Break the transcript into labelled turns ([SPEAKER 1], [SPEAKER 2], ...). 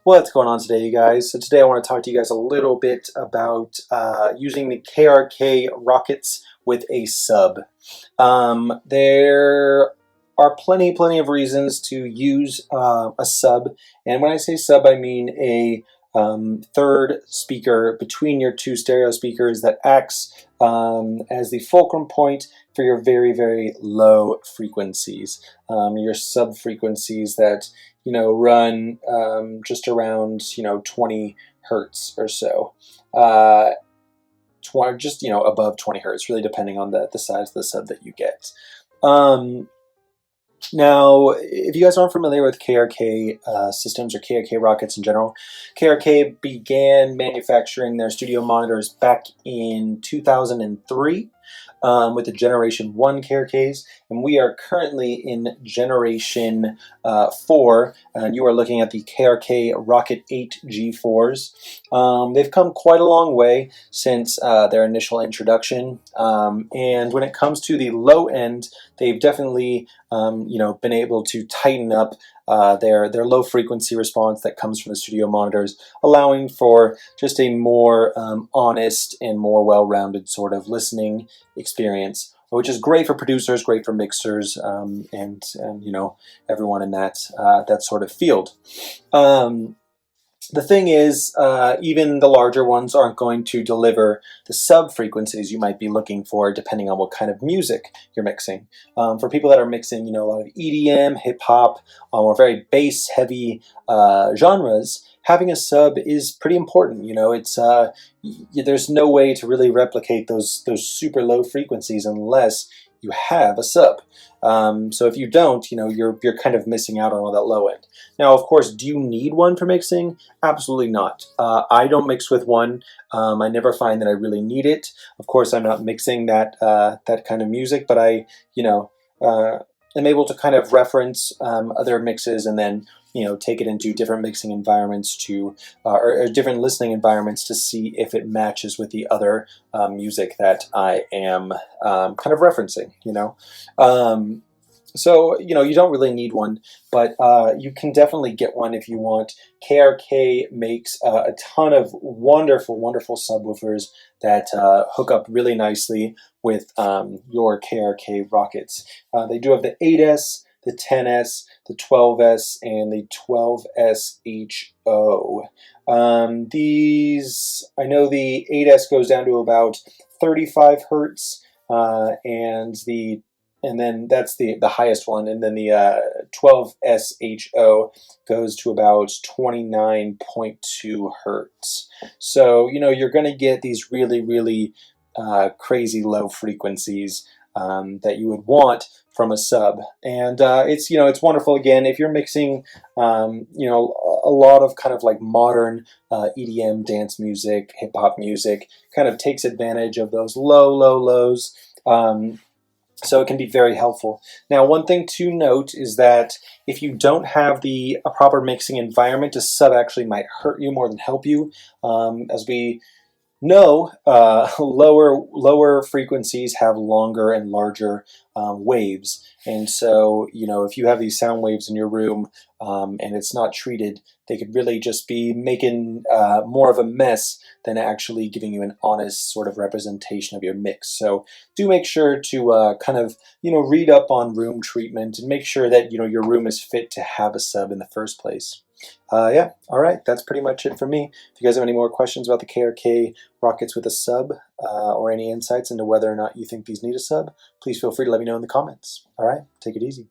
[SPEAKER 1] What's going on today, you guys? So today I want to talk to you guys a little bit about using the KRK Rokits with a sub. There are plenty of reasons to use a sub, and when I say sub, I mean a third speaker between your two stereo speakers that acts as the fulcrum point for your very low frequencies, your sub frequencies that run just around 20 hertz or so, just above 20 hertz, really depending on the size of the sub that you get. Now, if you guys aren't familiar with KRK systems or KRK Rokits in general, KRK began manufacturing their studio monitors back in 2003 with the Generation 1 KRKs, and we are currently in Generation 4, and you are looking at the KRK Rokit G4s. They've come quite a long way since their initial introduction, and when it comes to the low end, they've definitely been able to tighten up their low frequency response that comes from the studio monitors, allowing for just a more honest and more well-rounded sort of listening experience, which is great for producers, great for mixers, and everyone in that sort of field. The thing is, even the larger ones aren't going to deliver the sub frequencies you might be looking for, depending on what kind of music you're mixing. For people that are mixing, a lot of EDM, hip hop, or very bass heavy genres, having a sub is pretty important. There's no way to really replicate those super low frequencies unless you have a sub. So if you don't, you're kind of missing out on all that low end. Now, of course, do you need one for mixing? Absolutely not. I don't mix with one. I never find that I really need it. Of course, I'm not mixing that kind of music, but I, am able to kind of reference other mixes and then take it into different mixing environments to or different listening environments to see if it matches with the other music that I am kind of referencing. So you don't really need one, but you can definitely get one if you want. KRK makes a ton of wonderful subwoofers that hook up really nicely with your KRK Rokits. They do have the 8S, the 10S, the 12S, and the 12SHO. I know the 8S goes down to about 35 hertz, and then that's the highest one, and then the 12SHO goes to about 29.2 hertz. So you're going to get these really crazy low frequencies that you would want from a sub, and it's wonderful. Again, if you're mixing a lot of kind of like modern EDM dance music, hip hop music, kind of takes advantage of those lows. So it can be very helpful. Now, one thing to note is that if you don't have a proper mixing environment, a sub actually might hurt you more than help you. As we know, lower frequencies have longer and larger waves, and so if you have these sound waves in your room and it's not treated, they could really just be making more of a mess than actually giving you an honest sort of representation of your mix. So do make sure to kind of read up on room treatment and make sure that your room is fit to have a sub in the first place. Yeah, all right, that's pretty much it for me. If you guys have any more questions about the KRK Rokits with a sub or any insights into whether or not you think these need a sub, please feel free to let me know in the comments. All right, take it easy.